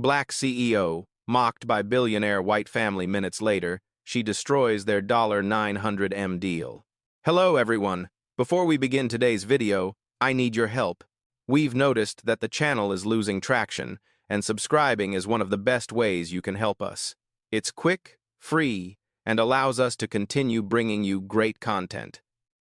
Black CEO, mocked by billionaire white family minutes later, she destroys their $900M deal. Hello everyone. Before we begin today's video, I need your help. We've noticed that the channel is losing traction, and subscribing is one of the best ways you can help us. It's quick, free, and allows us to continue bringing you great content.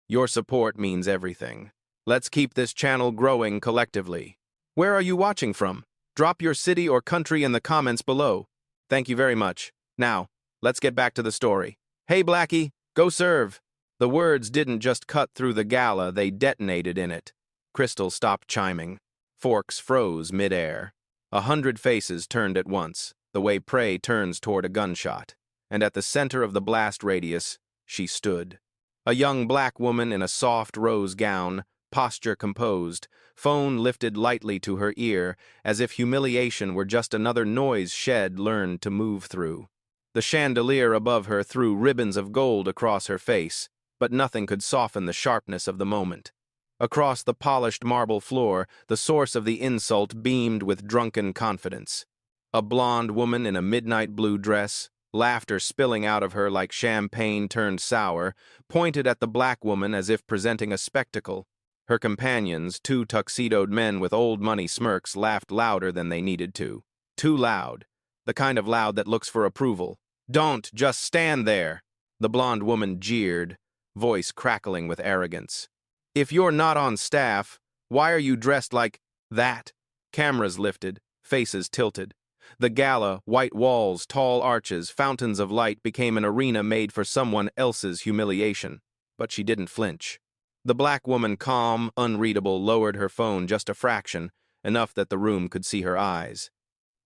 Your support means everything. Let's keep this channel growing collectively. Where are you watching from? Drop your city or country in the comments below. Thank you very much. Now, let's get back to the story. Hey Blackie, go serve. The words didn't just cut through the gala, they detonated in it. Crystal stopped chiming. Forks froze mid-air. 100 faces turned at once, the way prey turns toward a gunshot. And at the center of the blast radius, she stood. A young black woman in a soft rose gown, posture composed, phone lifted lightly to her ear, as if humiliation were just another noise shed learned to move through. The chandelier above her threw ribbons of gold across her face, but nothing could soften the sharpness of the moment. Across the polished marble floor, the source of the insult beamed with drunken confidence. A blonde woman in a midnight blue dress, laughter spilling out of her like champagne turned sour, pointed at the black woman as if presenting a spectacle. Her companions, two tuxedoed men with old money smirks, laughed louder than they needed to. Too loud. The kind of loud that looks for approval. Don't just stand there, the blonde woman jeered, voice crackling with arrogance. If you're not on staff, why are you dressed like that? Cameras lifted, faces tilted. The gala, white walls, tall arches, fountains of light became an arena made for someone else's humiliation. But she didn't flinch. The black woman, calm, unreadable, lowered her phone just a fraction, enough that the room could see her eyes.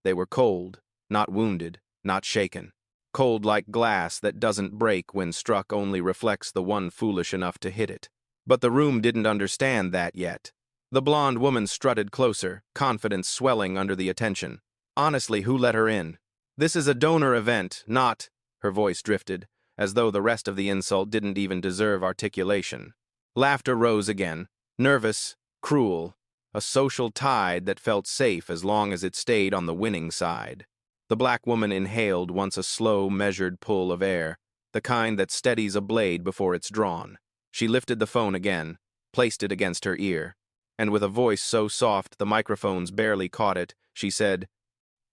They were cold, not wounded, not shaken. Cold like glass that doesn't break when struck, only reflects the one foolish enough to hit it. But the room didn't understand that yet. The blonde woman strutted closer, confidence swelling under the attention. Honestly, who let her in? This is a donor event, not... Her voice drifted, as though the rest of the insult didn't even deserve articulation. Laughter rose again, nervous, cruel, a social tide that felt safe as long as it stayed on the winning side. The black woman inhaled once a slow, measured pull of air, the kind that steadies a blade before it's drawn. She lifted the phone again, placed it against her ear, and with a voice so soft the microphones barely caught it, she said,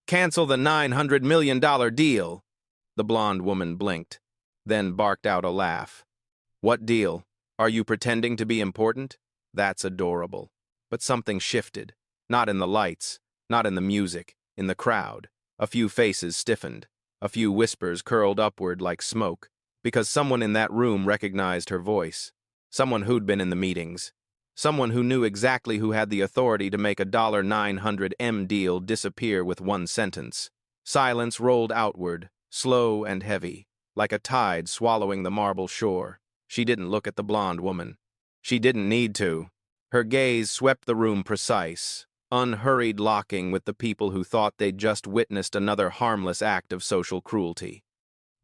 "Cancel the $900 million deal." The blonde woman blinked, then barked out a laugh. What deal? Are you pretending to be important? That's adorable. But something shifted. Not in the lights, not in the music, in the crowd. A few faces stiffened. A few whispers curled upward like smoke, because someone in that room recognized her voice. Someone who'd been in the meetings. Someone who knew exactly who had the authority to make a $900M deal disappear with one sentence. Silence rolled outward, slow and heavy, like a tide swallowing the marble shore. She didn't look at the blonde woman. She didn't need to. Her gaze swept the room precise, unhurried, locking with the people who thought they'd just witnessed another harmless act of social cruelty.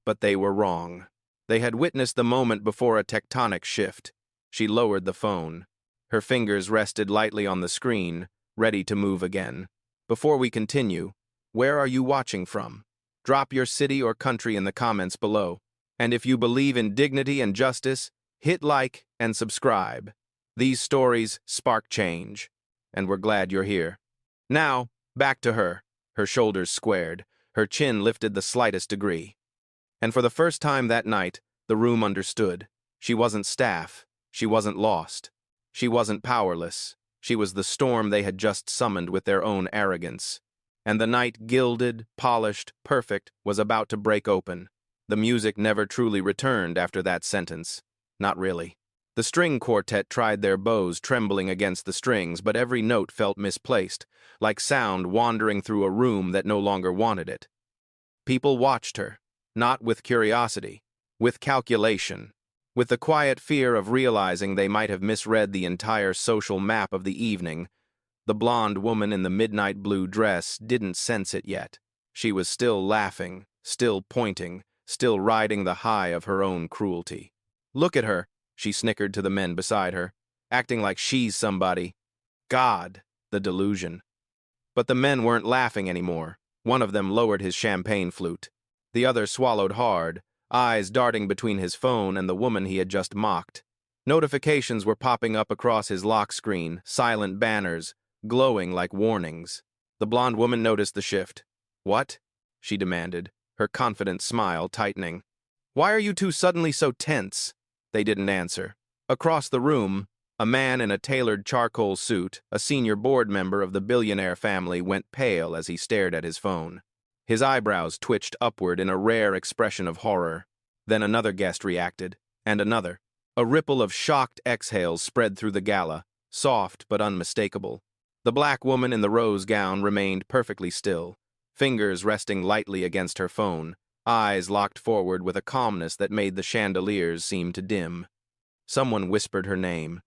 But they were wrong. They had witnessed the moment before a tectonic shift. She lowered the phone. Her fingers rested lightly on the screen, ready to move again. Before we continue, where are you watching from? Drop your city or country in the comments below. And if you believe in dignity and justice, hit like and subscribe. These stories spark change, and we're glad you're here. Now, back to her. Her shoulders squared, her chin lifted the slightest degree. And for the first time that night, the room understood. She wasn't staff. She wasn't lost. She wasn't powerless. She was the storm they had just summoned with their own arrogance. And the night, gilded, polished, perfect, was about to break open. The music never truly returned after that sentence. Not really. The string quartet tried their bows, trembling against the strings, but every note felt misplaced, like sound wandering through a room that no longer wanted it. People watched her, not with curiosity, with calculation, with the quiet fear of realizing they might have misread the entire social map of the evening. The blonde woman in the midnight blue dress didn't sense it yet. She was still laughing, still pointing, still riding the high of her own cruelty. Look at her, she snickered to the men beside her, acting like she's somebody. God, the delusion. But the men weren't laughing anymore. One of them lowered his champagne flute. The other swallowed hard, eyes darting between his phone and the woman he had just mocked. Notifications were popping up across his lock screen, silent banners, glowing like warnings. The blonde woman noticed the shift. "What?" she demanded, her confident smile tightening. "Why are you two suddenly so tense?" They didn't answer. Across the room, a man in a tailored charcoal suit, a senior board member of the Billionaire family, went pale as he stared at his phone. His eyebrows twitched upward in a rare expression of horror. Then another guest reacted, and another. A ripple of shocked exhales spread through the gala, soft but unmistakable. The black woman in the rose gown remained perfectly still, fingers resting lightly against her phone, eyes locked forward with a calmness that made the chandeliers seem to dim. Someone whispered her name.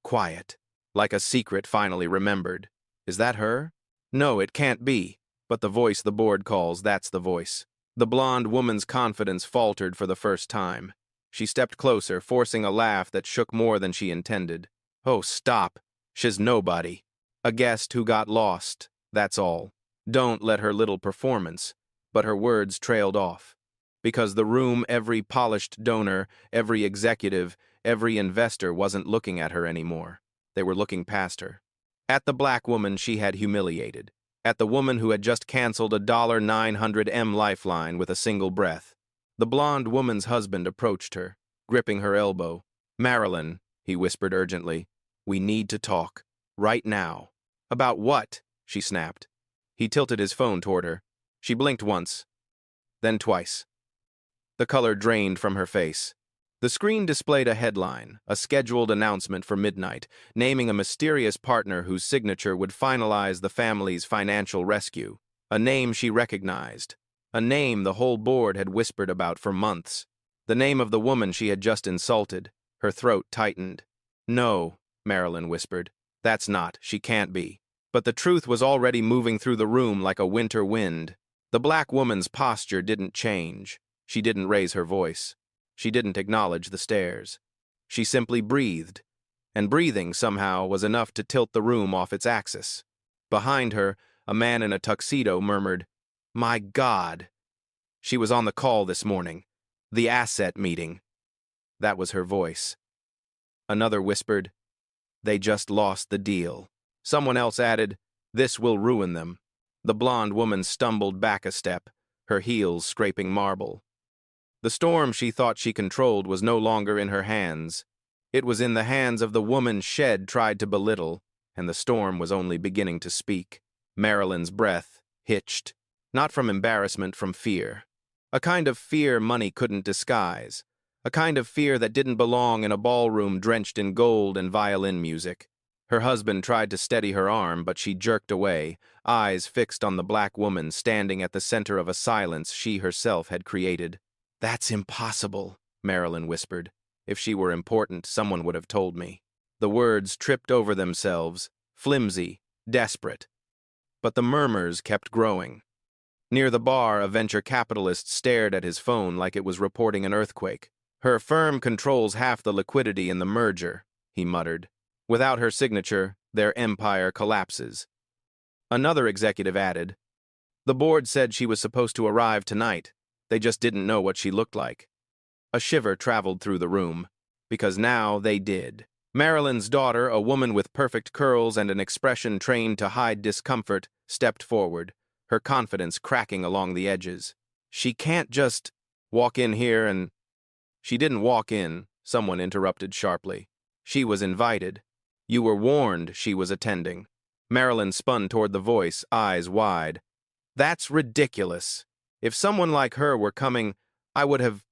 Quiet, like a secret finally remembered. Is that her? No, it can't be. But the voice the board calls, that's the voice. The blonde woman's confidence faltered for the first time. She stepped closer, forcing a laugh that shook more than she intended. "Oh, stop. She's nobody. A guest who got lost, that's all." Don't let her little performance. But her words trailed off. Because the room, every polished donor, every executive, every investor wasn't looking at her anymore. They were looking past her. At the black woman she had humiliated. At the woman who had just canceled a $900M lifeline with a single breath. The blonde woman's husband approached her, gripping her elbow. "Marilyn," he whispered urgently, "we need to talk. Right now." "About what?" she snapped. He tilted his phone toward her. She blinked once, then twice. The color drained from her face. The screen displayed a headline, a scheduled announcement for midnight, naming a mysterious partner whose signature would finalize the family's financial rescue. A name she recognized. A name the whole board had whispered about for months. The name of the woman she had just insulted. Her throat tightened. "No," Marilyn whispered. "That's not. She can't be." But the truth was already moving through the room like a winter wind. The black woman's posture didn't change. She didn't raise her voice. She didn't acknowledge the stares. She simply breathed. And breathing, somehow, was enough to tilt the room off its axis. Behind her, a man in a tuxedo murmured, "My God." She was on the call this morning. The asset meeting. That was her voice. Another whispered, "They just lost the deal." Someone else added, "This will ruin them." The blonde woman stumbled back a step, her heels scraping marble. The storm she thought she controlled was no longer in her hands. It was in the hands of the woman Shed tried to belittle, and the storm was only beginning to speak. Marilyn's breath hitched, not from embarrassment, from fear. A kind of fear money couldn't disguise. A kind of fear that didn't belong in a ballroom drenched in gold and violin music. Her husband tried to steady her arm, but she jerked away, eyes fixed on the black woman standing at the center of a silence she herself had created. "That's impossible," Marilyn whispered. "If she were important, someone would have told me." The words tripped over themselves, flimsy, desperate. But the murmurs kept growing. Near the bar, a venture capitalist stared at his phone like it was reporting an earthquake. "Her firm controls half the liquidity in the merger," he muttered. "Without her signature, their empire collapses." Another executive added, "The board said she was supposed to arrive tonight. They just didn't know what she looked like." A shiver traveled through the room, because now they did. Marilyn's daughter, a woman with perfect curls and an expression trained to hide discomfort, stepped forward, her confidence cracking along the edges. "She can't just walk in here and—" She didn't walk in, someone interrupted sharply. She was invited. You were warned she was attending. Marilyn spun toward the voice, eyes wide. "That's ridiculous. If someone like her were coming, I would have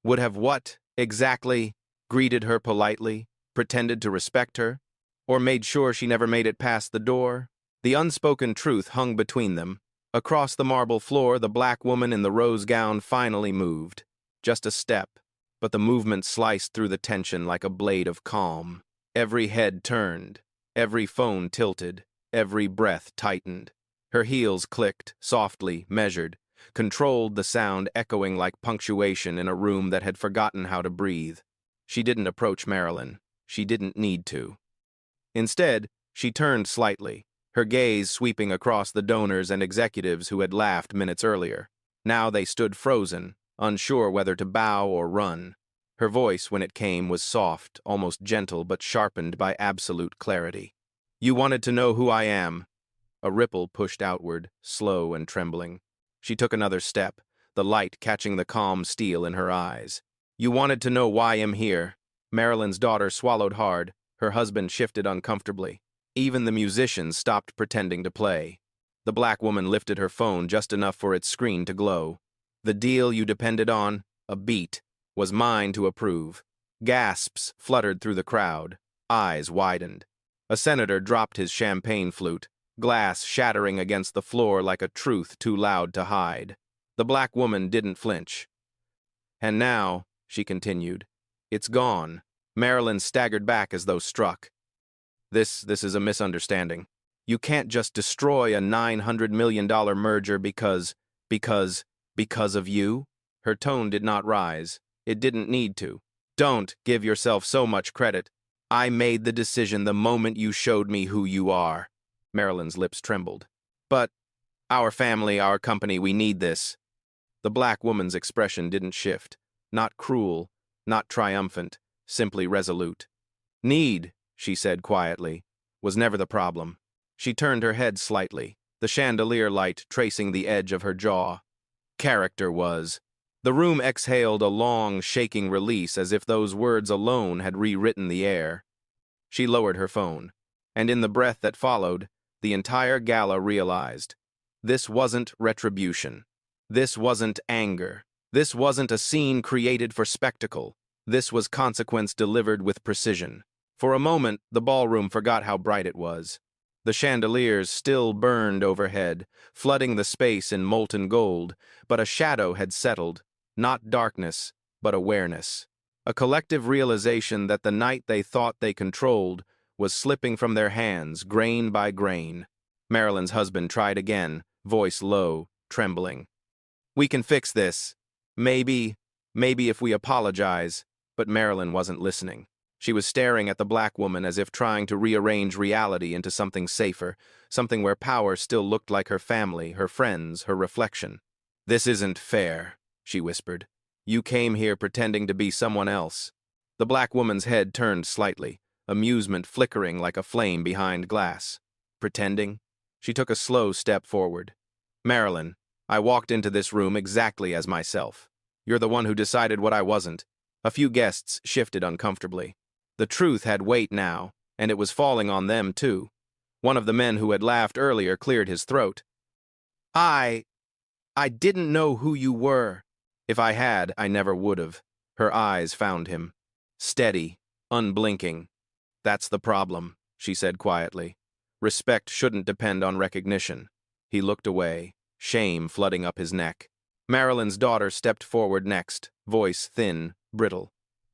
what, exactly? Greeted her politely, pretended to respect her, or made sure she never made it past the door?" The unspoken truth hung between them. Across the marble floor, the black woman in the rose gown finally moved. Just a step, but the movement sliced through the tension like a blade of calm. Every head turned, every phone tilted, every breath tightened. Her heels clicked, softly, measured, controlled, the sound echoing like punctuation in a room that had forgotten how to breathe. She didn't approach Marilyn. She didn't need to. Instead, she turned slightly, her gaze sweeping across the donors and executives who had laughed minutes earlier. Now they stood frozen, unsure whether to bow or run. Her voice, when it came, was soft, almost gentle, but sharpened by absolute clarity. "You wanted to know who I am." A ripple pushed outward, slow and trembling. She took another step, the light catching the calm steel in her eyes. "You wanted to know why I'm here." Marilyn's daughter swallowed hard. Her husband shifted uncomfortably. Even the musicians stopped pretending to play. The black woman lifted her phone just enough for its screen to glow. "The deal you depended on, a beat, was mine to approve." Gasps fluttered through the crowd. Eyes widened. A senator dropped his champagne flute, glass shattering against the floor like a truth too loud to hide. The black woman didn't flinch. "And now," she continued, "it's gone." Marilyn staggered back as though struck. This is a misunderstanding. You can't just destroy a $900 million merger because of you." Her tone did not rise. It didn't need to. "Don't give yourself so much credit. I made the decision the moment you showed me who you are." Marilyn's lips trembled. "But our family, our company, we need this." The black woman's expression didn't shift. Not cruel, not triumphant, simply resolute. "Need," she said quietly, "was never the problem." She turned her head slightly, the chandelier light tracing the edge of her jaw. "Character was." The room exhaled a long, shaking release as if those words alone had rewritten the air. She lowered her phone, and in the breath that followed, the entire gala realized. This wasn't retribution. This wasn't anger. This wasn't a scene created for spectacle. This was consequence delivered with precision. For a moment, the ballroom forgot how bright it was. The chandeliers still burned overhead, flooding the space in molten gold, but a shadow had settled, not darkness, but awareness. A collective realization that the night they thought they controlled was slipping from their hands, grain by grain. Marilyn's husband tried again, voice low, trembling. "We can fix this. Maybe if we apologize." But Marilyn wasn't listening. She was staring at the black woman as if trying to rearrange reality into something safer, something where power still looked like her family, her friends, her reflection. "This isn't fair," she whispered. "You came here pretending to be someone else." The black woman's head turned slightly, amusement flickering like a flame behind glass. "Pretending?" She took a slow step forward. "Marilyn, I walked into this room exactly as myself. You're the one who decided what I wasn't." A few guests shifted uncomfortably. The truth had weight now, and it was falling on them too. One of the men who had laughed earlier cleared his throat. I didn't know who you were." "If I had, I never would have." Her eyes found him. Steady, unblinking. "That's the problem," she said quietly. "Respect shouldn't depend on recognition." He looked away, shame flooding up his neck. Marilyn's daughter stepped forward next, voice thin, brittle.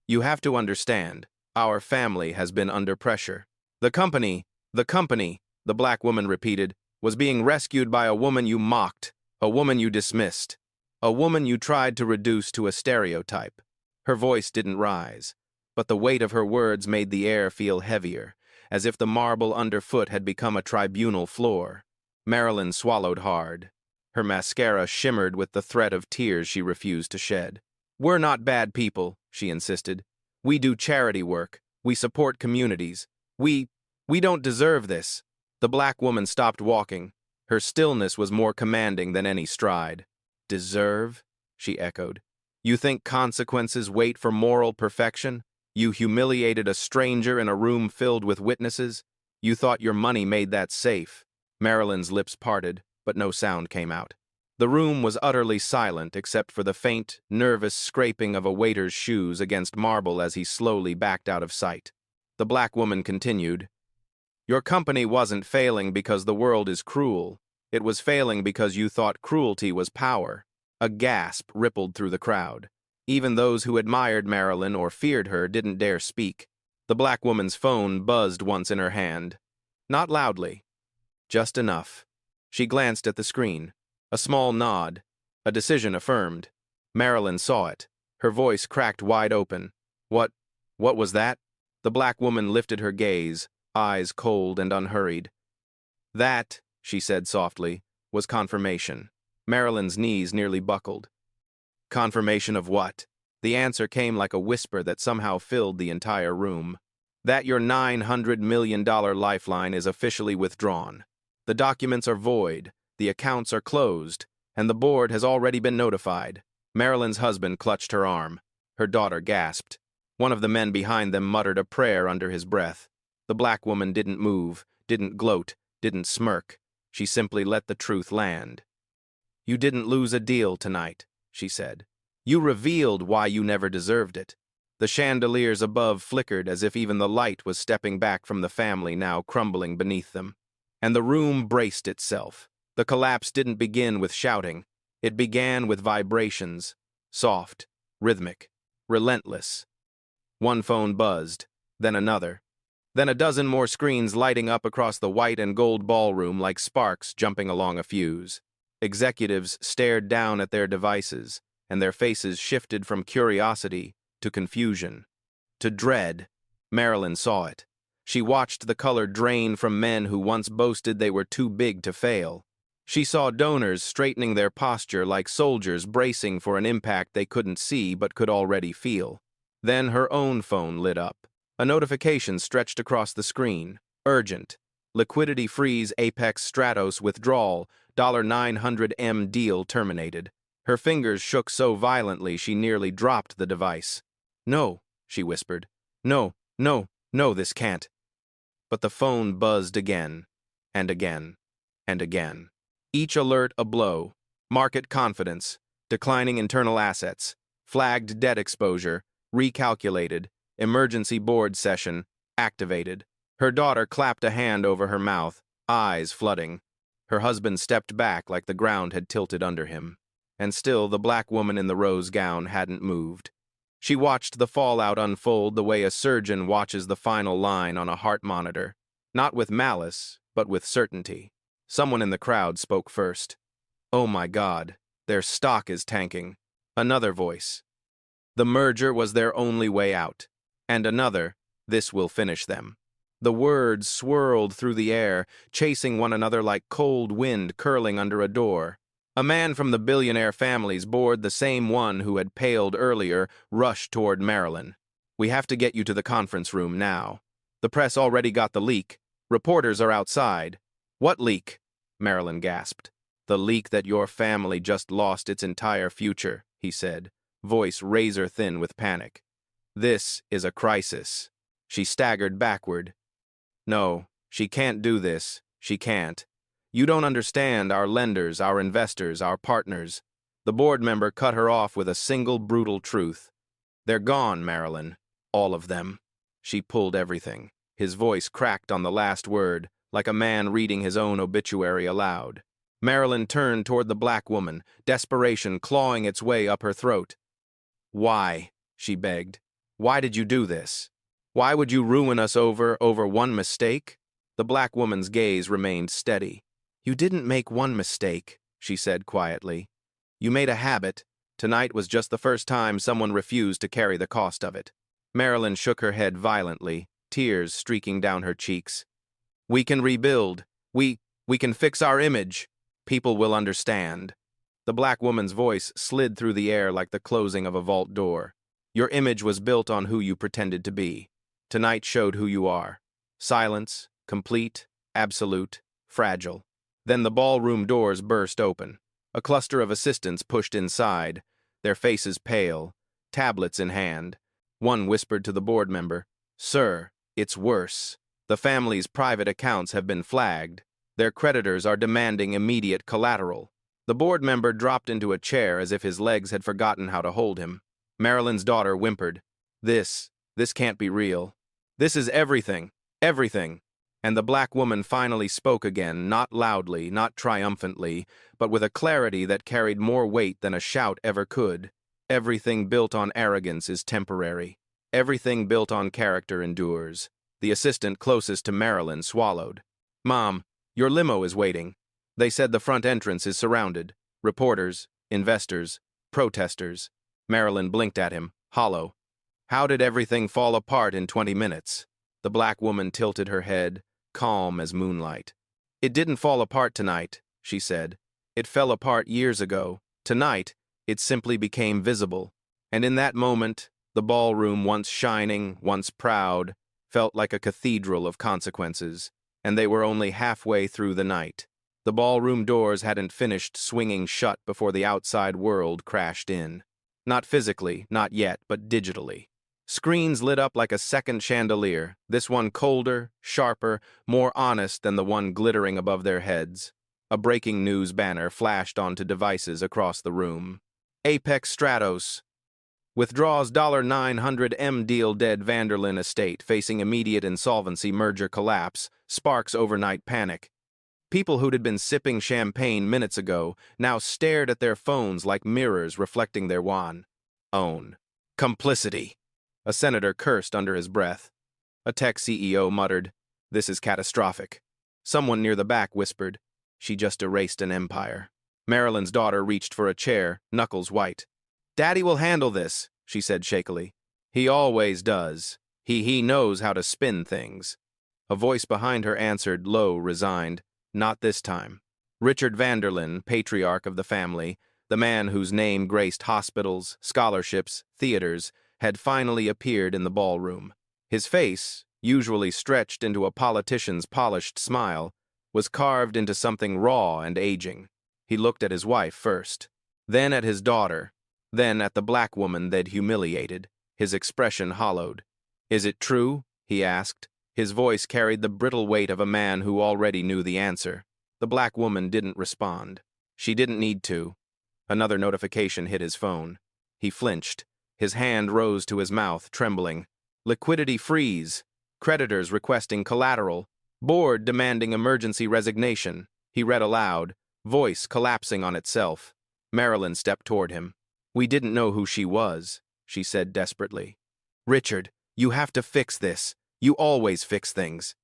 "You have to understand. Our family has been under pressure. The company, the black woman repeated, was being rescued by a woman you mocked, a woman you dismissed, a woman you tried to reduce to a stereotype." Her voice didn't rise, but the weight of her words made the air feel heavier, as if the marble underfoot had become a tribunal floor. Marilyn swallowed hard. Her mascara shimmered with the threat of tears she refused to shed. "We're not bad people," she insisted. "We do charity work. We support communities. We don't deserve this." The black woman stopped walking. Her stillness was more commanding than any stride. "Deserve?" she echoed. "You think consequences wait for moral perfection? You humiliated a stranger in a room filled with witnesses? You thought your money made that safe." Marilyn's lips parted, but no sound came out. The room was utterly silent except for the faint, nervous scraping of a waiter's shoes against marble as he slowly backed out of sight. The black woman continued, "Your company wasn't failing because the world is cruel. It was failing because you thought cruelty was power." A gasp rippled through the crowd. Even those who admired Marilyn or feared her didn't dare speak. The black woman's phone buzzed once in her hand. Not loudly. Just enough. She glanced at the screen. A small nod. A decision affirmed. Marilyn saw it. Her voice cracked wide open. What was that?" The black woman lifted her gaze, eyes cold and unhurried. That, she said softly, was confirmation. Marilyn's knees nearly buckled. Confirmation of what? The answer came like a whisper that somehow filled the entire room. That your $900 million lifeline is officially withdrawn. The documents are void, the accounts are closed, and the board has already been notified. Marilyn's husband clutched her arm. Her daughter gasped. One of the men behind them muttered a prayer under his breath. The black woman didn't move, didn't gloat, didn't smirk. She simply let the truth land. You didn't lose a deal tonight, she said. You revealed why you never deserved it. The chandeliers above flickered as if even the light was stepping back from the family now crumbling beneath them. And the room braced itself. The collapse didn't begin with shouting. It began with vibrations, soft, rhythmic, relentless. One phone buzzed, then another. Then a dozen more screens lighting up across the white and gold ballroom like sparks jumping along a fuse. Executives stared down at their devices, and their faces shifted from curiosity to confusion, to dread. Marilyn saw it. She watched the color drain from men who once boasted they were too big to fail. She saw donors straightening their posture like soldiers bracing for an impact they couldn't see but could already feel. Then her own phone lit up. A notification stretched across the screen. Urgent. Liquidity freeze Apex Stratos withdrawal. $900M deal terminated. Her fingers shook so violently she nearly dropped the device. No, she whispered. No, no, no, this can't. But the phone buzzed again, and again, and again. Each alert a blow. Market confidence, declining internal assets, flagged debt exposure, recalculated, emergency board session, activated. Her daughter clapped a hand over her mouth, eyes flooding. Her husband stepped back like the ground had tilted under him. And still the black woman in the rose gown hadn't moved. She watched the fallout unfold the way a surgeon watches the final line on a heart monitor, not with malice, but with certainty. Someone in the crowd spoke first. Oh my God, their stock is tanking. Another voice. The merger was their only way out. And another, this will finish them. The words swirled through the air, chasing one another like cold wind curling under a door. A man from the Billionaire family's board, the same one who had paled earlier, rushed toward Marilyn. We have to get you to the conference room now. The press already got the leak. Reporters are outside. What leak? Marilyn gasped. The leak that your family just lost its entire future, he said, voice razor-thin with panic. This is a crisis. She staggered backward. No, she can't do this. She can't. You don't understand our lenders, our investors, our partners. The board member cut her off with a single brutal truth. They're gone, Marilyn. All of them. She pulled everything. His voice cracked on the last word, like a man reading his own obituary aloud. Marilyn turned toward the black woman, desperation clawing its way up her throat. Why? She begged. Why did you do this? Why would you ruin us over one mistake? The black woman's gaze remained steady. You didn't make one mistake, she said quietly. You made a habit. Tonight was just the first time someone refused to carry the cost of it. Marilyn shook her head violently, tears streaking down her cheeks. We can rebuild. We can fix our image. People will understand. The black woman's voice slid through the air like the closing of a vault door. Your image was built on who you pretended to be. Tonight showed who you are. Silence, complete, absolute, fragile. Then the ballroom doors burst open. A cluster of assistants pushed inside, their faces pale, tablets in hand. One whispered to the board member, Sir, it's worse. The family's private accounts have been flagged. Their creditors are demanding immediate collateral. The board member dropped into a chair as if his legs had forgotten how to hold him. Marilyn's daughter whimpered, This can't be real. This is everything, everything. And the black woman finally spoke again, not loudly, not triumphantly, but with a clarity that carried more weight than a shout ever could. Everything built on arrogance is temporary. Everything built on character endures. The assistant closest to Marilyn swallowed. Mom, your limo is waiting. They said the front entrance is surrounded. Reporters, investors, protesters. Marilyn blinked at him, hollow. How did everything fall apart in 20 minutes? The black woman tilted her head, calm as moonlight. It didn't fall apart tonight, she said. It fell apart years ago. Tonight, it simply became visible. And in that moment, the ballroom, once shining, once proud, felt like a cathedral of consequences, and they were only halfway through the night. The ballroom doors hadn't finished swinging shut before the outside world crashed in. Not physically, not yet, but digitally. Screens lit up like a second chandelier, this one colder, sharper, more honest than the one glittering above their heads. A breaking news banner flashed onto devices across the room. Apex Stratos withdraws $900M deal, dead Vanderlyn estate facing immediate insolvency, merger collapse, sparks overnight panic. People who'd been sipping champagne minutes ago now stared at their phones like mirrors reflecting their own complicity. A senator cursed under his breath. A tech CEO muttered, "This is catastrophic." Someone near the back whispered, "She just erased an empire." Marilyn's daughter reached for a chair, knuckles white. "Daddy will handle this," she said shakily. "He always does. He knows how to spin things." A voice behind her answered, low, resigned, "Not this time." Richard Vanderlyn, patriarch of the family, the man whose name graced hospitals, scholarships, theaters, had finally appeared in the ballroom. His face, usually stretched into a politician's polished smile, was carved into something raw and aging. He looked at his wife first, then at his daughter, then at the black woman they'd humiliated, his expression hollowed. "Is it true?" he asked. His voice carried the brittle weight of a man who already knew the answer. The black woman didn't respond. She didn't need to. Another notification hit his phone. He flinched. His hand rose to his mouth, trembling. Liquidity freeze. Creditors requesting collateral. Board demanding emergency resignation. He read aloud, voice collapsing on itself. Marilyn stepped toward him. "We didn't know who she was," she said desperately. "Richard, you have to fix this. You always fix things."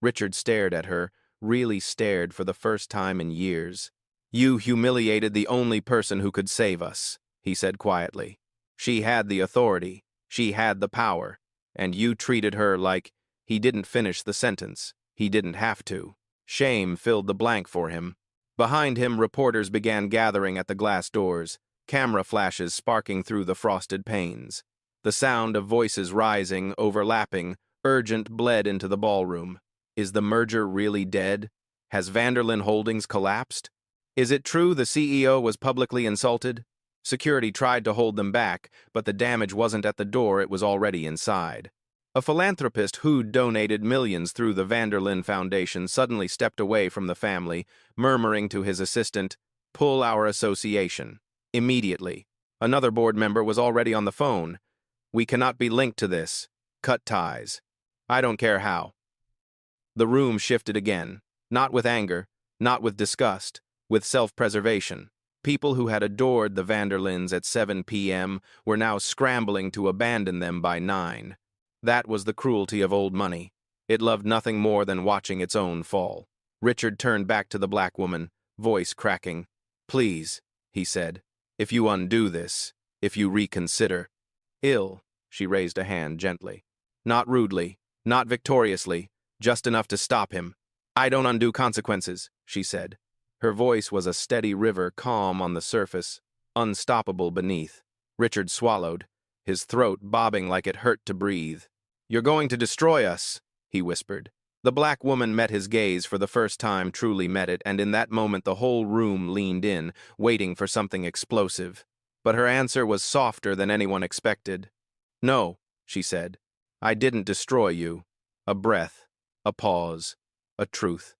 Richard stared at her, really stared for the first time in years. "You humiliated the only person who could save us," he said quietly. "She had the authority. She had the power. And you treated her like—" He didn't finish the sentence. He didn't have to. Shame filled the blank for him. Behind him, reporters began gathering at the glass doors, camera flashes sparking through the frosted panes. The sound of voices rising, overlapping, urgent bled into the ballroom. Is the merger really dead? Has Vanderlyn Holdings collapsed? Is it true the CEO was publicly insulted? Security tried to hold them back, but the damage wasn't at the door, it was already inside. A philanthropist who'd donated millions through the Vanderlyn Foundation suddenly stepped away from the family, murmuring to his assistant, "Pull our association. Immediately." Another board member was already on the phone. "We cannot be linked to this. Cut ties. I don't care how." The room shifted again, not with anger, not with disgust, with self-preservation. People who had adored the Vanderlyns at 7 p.m. were now scrambling to abandon them by 9. That was the cruelty of old money. It loved nothing more than watching its own fall. Richard turned back to the black woman, voice cracking. "Please," he said, "if you undo this, if you reconsider." "Ill," she raised a hand gently. Not rudely, not victoriously, just enough to stop him. "I don't undo consequences," she said. Her voice was a steady river, calm on the surface, unstoppable beneath. Richard swallowed, his throat bobbing like it hurt to breathe. "You're going to destroy us," he whispered. The black woman met his gaze for the first time, truly met it, and in that moment the whole room leaned in, waiting for something explosive. But her answer was softer than anyone expected. "No," she said. "I didn't destroy you." A breath, a pause, a truth.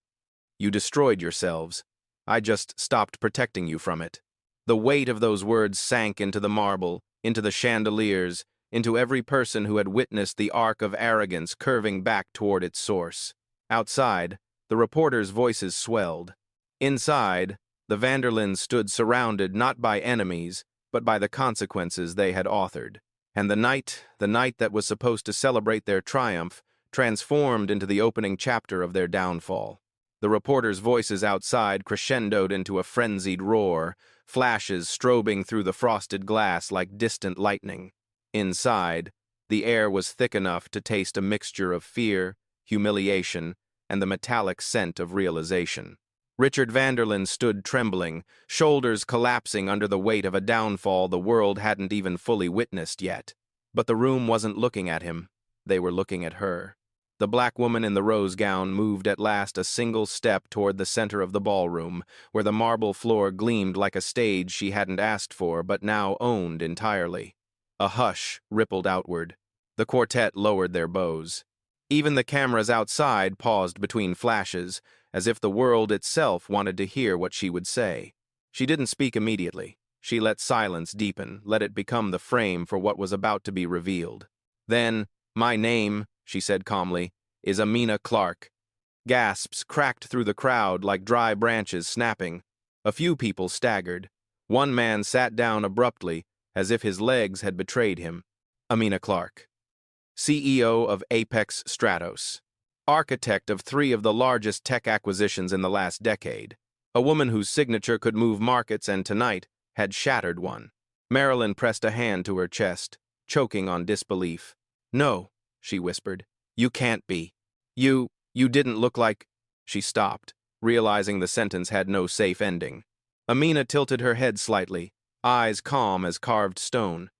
"You destroyed yourselves. I just stopped protecting you from it." The weight of those words sank into the marble, into the chandeliers, into every person who had witnessed the arc of arrogance curving back toward its source. Outside, the reporters' voices swelled. Inside, the Vanderlyns stood surrounded not by enemies, but by the consequences they had authored. And the night that was supposed to celebrate their triumph, transformed into the opening chapter of their downfall. The reporters' voices outside crescendoed into a frenzied roar, flashes strobing through the frosted glass like distant lightning. Inside, the air was thick enough to taste a mixture of fear, humiliation, and the metallic scent of realization. Richard Vanderlyn stood trembling, shoulders collapsing under the weight of a downfall the world hadn't even fully witnessed yet. But the room wasn't looking at him. They were looking at her. The black woman in the rose gown moved at last a single step toward the center of the ballroom, where the marble floor gleamed like a stage she hadn't asked for but now owned entirely. A hush rippled outward. The quartet lowered their bows. Even the cameras outside paused between flashes, as if the world itself wanted to hear what she would say. She didn't speak immediately. She let silence deepen, let it become the frame for what was about to be revealed. Then, "My name," she said calmly, "is Amina Clarke." Gasps cracked through the crowd like dry branches snapping. A few people staggered. One man sat down abruptly, as if his legs had betrayed him. Amina Clarke, CEO of Apex Stratos, architect of 3 of the largest tech acquisitions in the last decade, a woman whose signature could move markets and tonight had shattered one. Marilyn pressed a hand to her chest, choking on disbelief. "No," she whispered. "You can't be. You didn't look like—" She stopped, realizing the sentence had no safe ending. Amina tilted her head slightly, eyes calm as carved stone.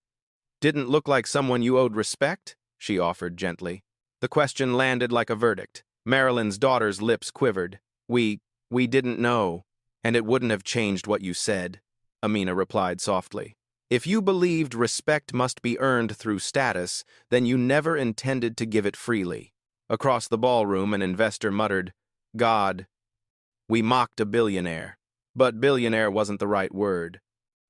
"Didn't look like someone you owed respect?" she offered gently. The question landed like a verdict. Marilyn's daughter's lips quivered. We didn't know, and it wouldn't have changed what you said," Amina replied softly. "If you believed respect must be earned through status, then you never intended to give it freely." Across the ballroom, an investor muttered, "God, we mocked a billionaire." But billionaire wasn't the right word.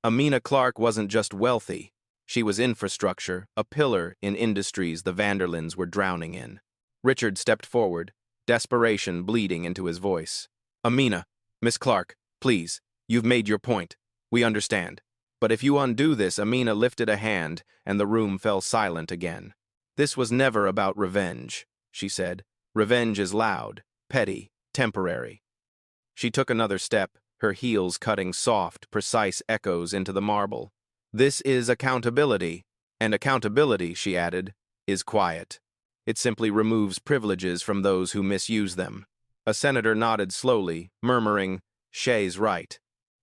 Amina Clarke wasn't just wealthy. She was infrastructure, a pillar in industries the Vanderlyns were drowning in. Richard stepped forward, desperation bleeding into his voice. "Amina, Miss Clarke, please, you've made your point. We understand. But if you undo this," Amina lifted a hand, and the room fell silent again. "This was never about revenge," she said. "Revenge is loud, petty, temporary." She took another step, her heels cutting soft, precise echoes into the marble. "This is accountability, and accountability," she added, "is quiet. It simply removes privileges from those who misuse them." A senator nodded slowly, murmuring, "Shay's right."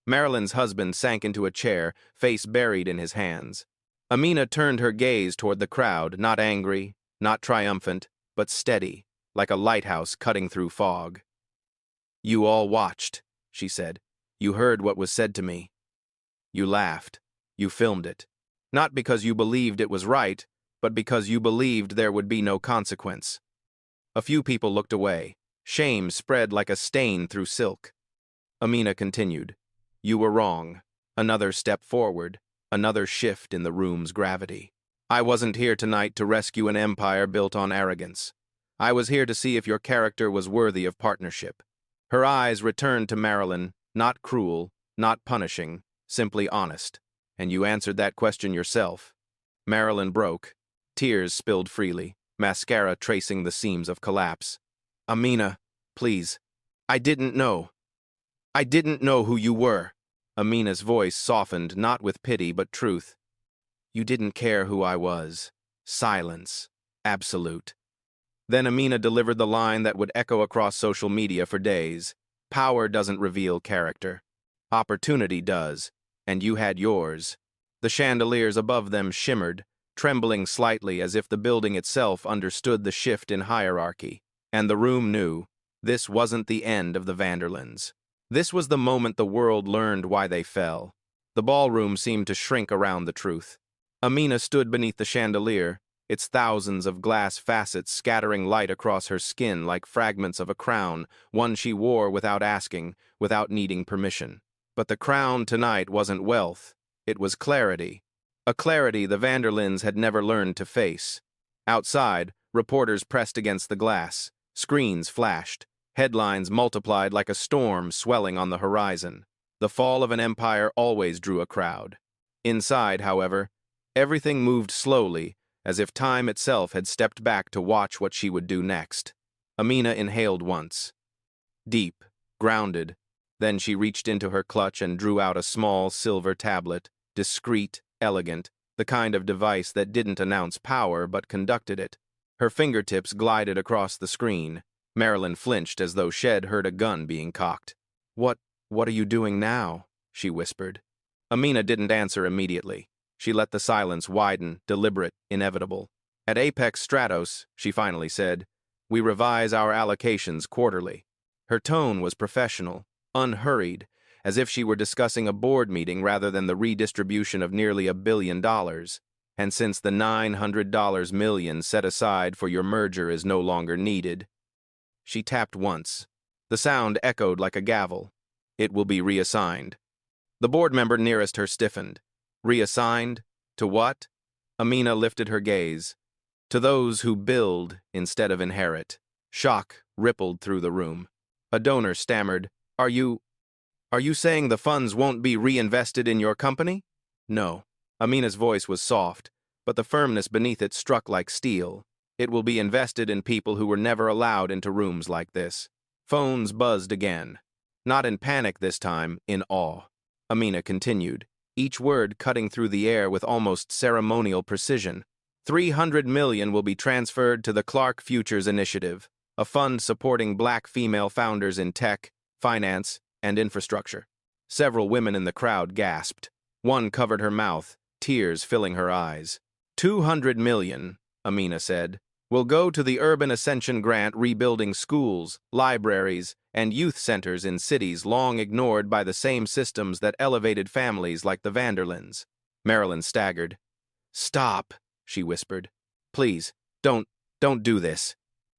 Marilyn's husband sank into a chair, face buried in his hands. Amina turned her gaze toward the crowd, not angry, not triumphant, but steady, like a lighthouse cutting through fog. "You all watched," she said. "You heard what was said to me. You laughed. You filmed it. Not because you believed it was right, but because you believed there would be no consequence." A few people looked away. Shame spread like a stain through silk. Amina continued, "You were wrong." Another step forward, another shift in the room's gravity. "I wasn't here tonight to rescue an empire built on arrogance. I was here to see if your character was worthy of partnership." Her eyes returned to Marilyn, not cruel, not punishing, simply honest. "And you answered that question yourself." Marilyn broke. Tears spilled freely, mascara tracing the seams of collapse. "Amina, please. I didn't know. I didn't know who you were." Amina's voice softened, not with pity but truth. "You didn't care who I was." Silence. Absolute. Then Amina delivered the line that would echo across social media for days. "Power doesn't reveal character. Opportunity does, and you had yours." The chandeliers above them shimmered, trembling slightly as if the building itself understood the shift in hierarchy. And the room knew this wasn't the end of the Vanderlyns. This was the moment the world learned why they fell. The ballroom seemed to shrink around the truth. Amina stood beneath the chandelier, its thousands of glass facets scattering light across her skin like fragments of a crown, one she wore without asking, without needing permission. But the crown tonight wasn't wealth, it was clarity. A clarity the Vanderlyns had never learned to face. Outside, reporters pressed against the glass. Screens flashed. Headlines multiplied like a storm swelling on the horizon. The fall of an empire always drew a crowd. Inside, however, everything moved slowly, as if time itself had stepped back to watch what she would do next. Amina inhaled once. Deep, grounded. Then she reached into her clutch and drew out a small silver tablet, discreet, elegant, the kind of device that didn't announce power but conducted it. Her fingertips glided across the screen. Marilyn flinched as though Shed heard a gun being cocked. What are you doing now?" she whispered. Amina didn't answer immediately. She let the silence widen, deliberate, inevitable. "At Apex Stratos," she finally said, "we revise our allocations quarterly." Her tone was professional, unhurried, as if she were discussing a board meeting rather than the redistribution of nearly $1 billion. And since the $900 million set aside for your merger is no longer needed, she tapped once. The sound echoed like a gavel. "It will be reassigned." The board member nearest her stiffened. Reassigned? To what? Amina lifted her gaze. To those who build instead of inherit. Shock rippled through the room. A donor stammered, Are you saying the funds won't be reinvested in your company?" "No." Amina's voice was soft, but the firmness beneath it struck like steel. "It will be invested in people who were never allowed into rooms like this." Phones buzzed again. Not in panic this time, in awe. Amina continued, each word cutting through the air with almost ceremonial precision. $300 million will be transferred to the Clarke Futures Initiative, a fund supporting Black female founders in tech, finance, and infrastructure. Several women in the crowd gasped. One covered her mouth, tears filling her eyes. $200 million, Amina said, will go to the Urban Ascension Grant rebuilding schools, libraries, and youth centers in cities long ignored by the same systems that elevated families like the Vanderlins. Marilyn staggered. "Stop," she whispered. "Please, don't do this."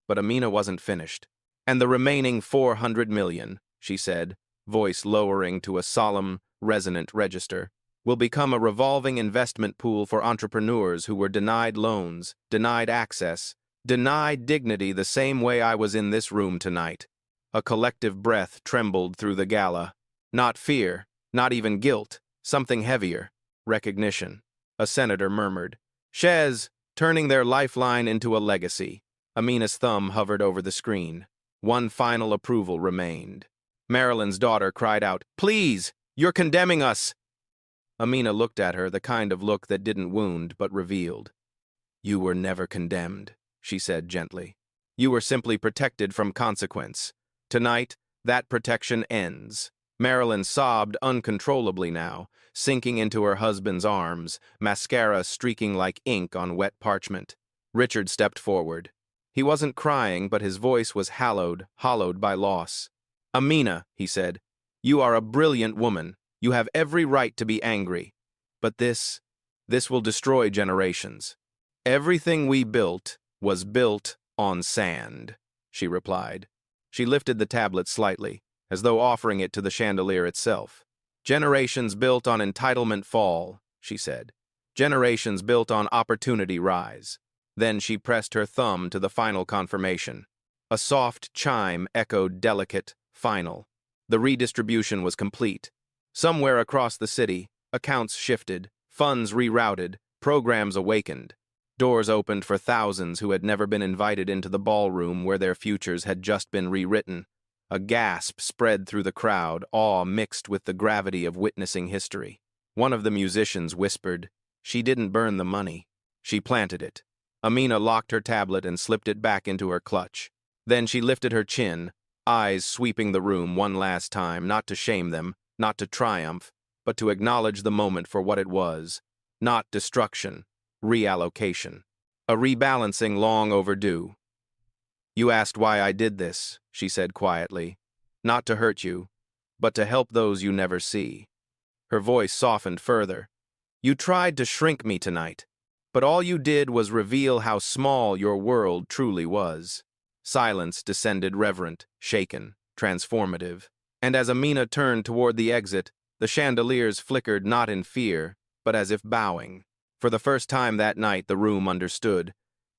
But Amina wasn't finished. "And the remaining $400 million, she said, voice lowering to a solemn, resonant register, will become a revolving investment pool for entrepreneurs who were denied loans, denied access, denied dignity the same way I was in this room tonight." A collective breath trembled through the gala. Not fear, not even guilt, something heavier. Recognition. A senator murmured. "Shez, turning their lifeline into a legacy." Amina's thumb hovered over the screen. One final approval remained. Marilyn's daughter cried out, "Please, you're condemning us!" Amina looked at her, the kind of look that didn't wound but revealed. "You were never condemned," she said gently. "You were simply protected from consequence. Tonight, that protection ends." Marilyn sobbed uncontrollably now, sinking into her husband's arms, mascara streaking like ink on wet parchment. Richard stepped forward. He wasn't crying, but his voice was hollowed by loss. "Amina," he said, "you are a brilliant woman. You have every right to be angry. But this will destroy generations." "Everything we built was built on sand," she replied. She lifted the tablet slightly, as though offering it to the chandelier itself. "Generations built on entitlement fall," she said. "Generations built on opportunity rise." Then she pressed her thumb to the final confirmation. A soft chime echoed delicate, final. The redistribution was complete. Somewhere across the city, accounts shifted, funds rerouted, programs awakened. Doors opened for thousands who had never been invited into the ballroom where their futures had just been rewritten. A gasp spread through the crowd, awe mixed with the gravity of witnessing history. One of the musicians whispered, "She didn't burn the money. She planted it." Amina locked her tablet and slipped it back into her clutch. Then she lifted her chin, eyes sweeping the room one last time, not to shame them, not to triumph, but to acknowledge the moment for what it was. Not destruction. Reallocation. A rebalancing long overdue. "You asked why I did this," she said quietly. "Not to hurt you, but to help those you never see." Her voice softened further. "You tried to shrink me tonight, but all you did was reveal how small your world truly was." Silence descended reverent, shaken, transformative. And as Amina turned toward the exit, the chandeliers flickered not in fear, but as if bowing. For the first time that night, the room understood.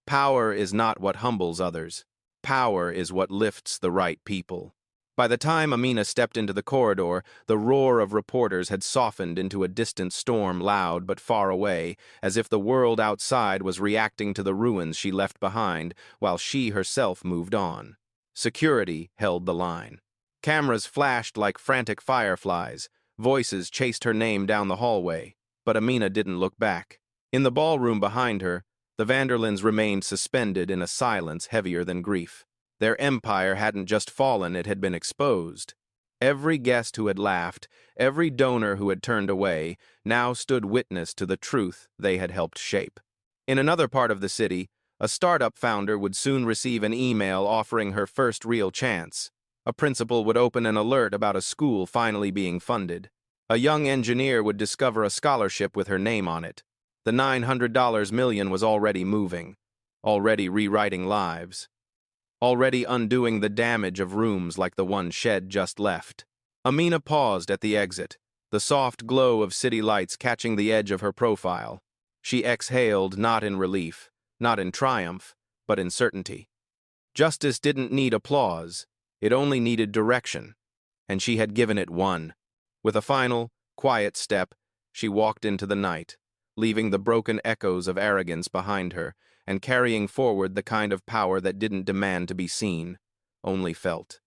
Power is not what humbles others. Power is what lifts the right people. By the time Amina stepped into the corridor, the roar of reporters had softened into a distant storm, loud but far away, as if the world outside was reacting to the ruins she left behind, while she herself moved on. Security held the line. Cameras flashed like frantic fireflies. Voices chased her name down the hallway, but Amina didn't look back. In the ballroom behind her, the Vanderlins remained suspended in a silence heavier than grief. Their empire hadn't just fallen, it had been exposed. Every guest who had laughed, every donor who had turned away, now stood witness to the truth they had helped shape. In another part of the city, a startup founder would soon receive an email offering her first real chance. A principal would open an alert about a school finally being funded. A young engineer would discover a scholarship with her name on it. The $900 million was already moving, already rewriting lives, already undoing the damage of rooms like the one Shed just left. Amina paused at the exit, the soft glow of city lights catching the edge of her profile. She exhaled, not in relief, not in triumph, but in certainty. Justice didn't need applause, it only needed direction, and she had given it one. With a final, quiet step, she walked into the night, leaving the broken echoes of arrogance behind her and carrying forward the kind of power that didn't demand to be seen, only felt.